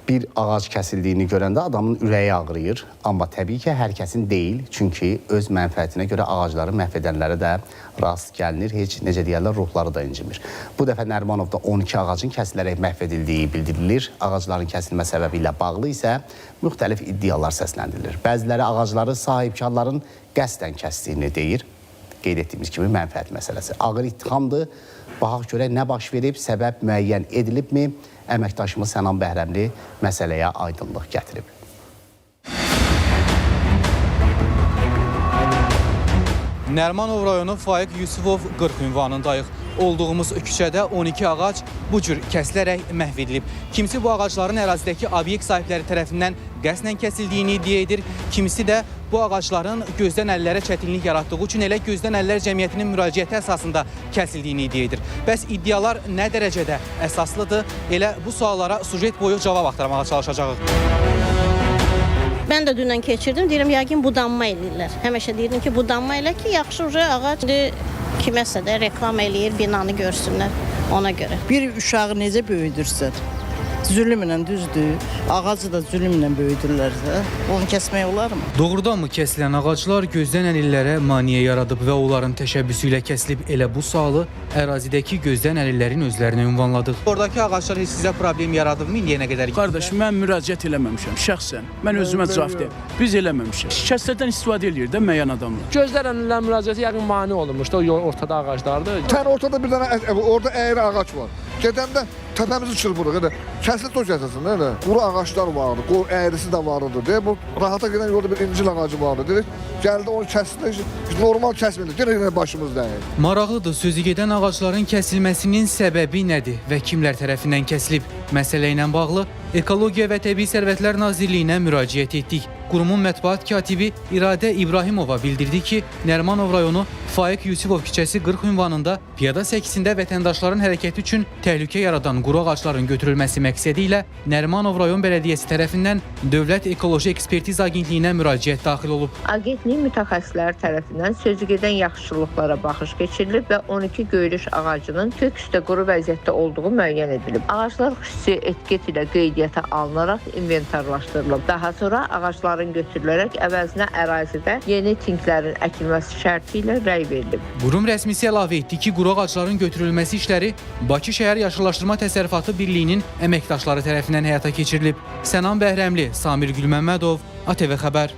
Bir ağac kəsildiyini görəndə adamın ürəyi ağrıyır. Amma təbii ki, hər kəsin deyil. Çünki öz mənfəətinə görə ağacları məhv edənlərə də rast gəlinir. Heç, necə deyərlər, ruhları da incimir. Bu dəfə Nərimanovda 12 ağacın kəsilərək məhv edildiyi bildirilir. Ağacların kəsilmə səbəbi ilə bağlı isə müxtəlif iddialar səsləndirilir. Bəziləri ağacları sahibkarların qəsdən kəsdiyini deyir. Qeyd etdiyimiz kimi mənfəət məsələsi. Ağır ittihamdır. Baxaq görək nə baş verib, səbəb müəyyən edilibmi? Əməkdaşımız Sənan Bəhrəmli məsələyə aydınlıq gətirib. Nərimanov rayonu Faiq Yusifov 40 ünvanındayıq. Olduğumuz küçədə 12 ağac bu cür kəsilərək məhv edilib. Kimisi bu ağacların ərazidəki obyekt sahibləri tərəfindən qəsdən kəsildiyini iddia edir. Kimisi də bu ağacların gözdən əllərə çətinlik yaratdığı üçün elə gözdən əllər cəmiyyətinin müraciəti əsasında kəsildiyini iddia edir. Bəs iddialar nə dərəcədə əsaslıdır? Elə bu suallara sujet boyu cavab axtarmağa çalışacağıq. Mən də dünən keçirdim, deyirəm yəqin budanma eləyirlər. Həmişə deyirdim ki, budanma elə ki, yaxşı ağac kiməsə də reklam eləyir, binanı görsünlər ona görə. Bir uşağı necə böyüdürsən? Zülmlə düzdür, ağacı da zülmlə böyüdürlərsə, onu kəsmək olarmı? Doğrudanmı kəsilən ağaclar gözdən əlillərə maneə yaradıb və onların təşəbbüsü ilə kəsilib? Elə bu sualı ərazidəki gözdən əlillərin özlərinə ünvanladıq. Oradakı ağaclar heç sizə problem yaradıb mı indiyənə qədər? Qardaş, mən müraciət eləməmişəm şəxsən. Mən özümə cavab deyim. Biz eləməmişik. Şikəstlərdən istifadə edir də müəyyən adamlar. Gözdən əlillərin müraciəti yəqin mane olunmuşdu. O ortada ağaclardır. Tən ortada bir dənə orada əyri ağac var. Gedəndə təpəmizi çırpırıq. Kəsli toz əsasın, elə. Quru ağaclar vardı, əyrisi də vardı. Bu rahata gedən yolda bir incil ağacı vardı. Dedik, gəldi onu kəsdi, normal kəsmirdik. Yenə başımız dəyir. Maraqlıdır, sözü gedən ağacların kəsilməsinin səbəbi nədir və kimlər tərəfindən kəsilib? Məsələ ilə bağlı Ekologiya və Təbii Sərvətlər Nazirliyinə müraciət etdik. Qurumun mətbuat katibi İradə İbrahimova bildirdi ki, Nərimanov rayonu Faiq Yusifov küçəsi 40 ünvanında piyada səkisində vətəndaşların hərəkəti üçün təhlükə yaradan quru ağacların götürülməsi məqsədi ilə Nərimanov rayon bələdiyyəsi tərəfindən Dövlət Ekoloji Ekspertiz Agentliyinə müraciət daxil olub. Agentliyin mütəxəssisləri tərəfindən sözügedən yaxşılıqlara baxış keçirilib və 12 göylüş ağacının kök üstə quru vəziyyətdə olduğu müəyyən edilib. Ağaclar xüsusi etiket ilə qeydiyyata alınaraq inventarlaşdırılıb. Daha sonra ağacların götürülərək əvəzinə ərazidə yeni tinklərin əkilməsi şərti ilə rəy verilib. Qurum rəsmisi əlavə etdi ki, quru ağacların götürülməsi işləri Bakı Şəhər Yaşıllaşdırma Təsərrüfatı Birliyinin əməkdaşları tərəfindən həyata keçirilib. Sənan Bəhrəmli, Samir Gülməmmədov, ATV Xəbər.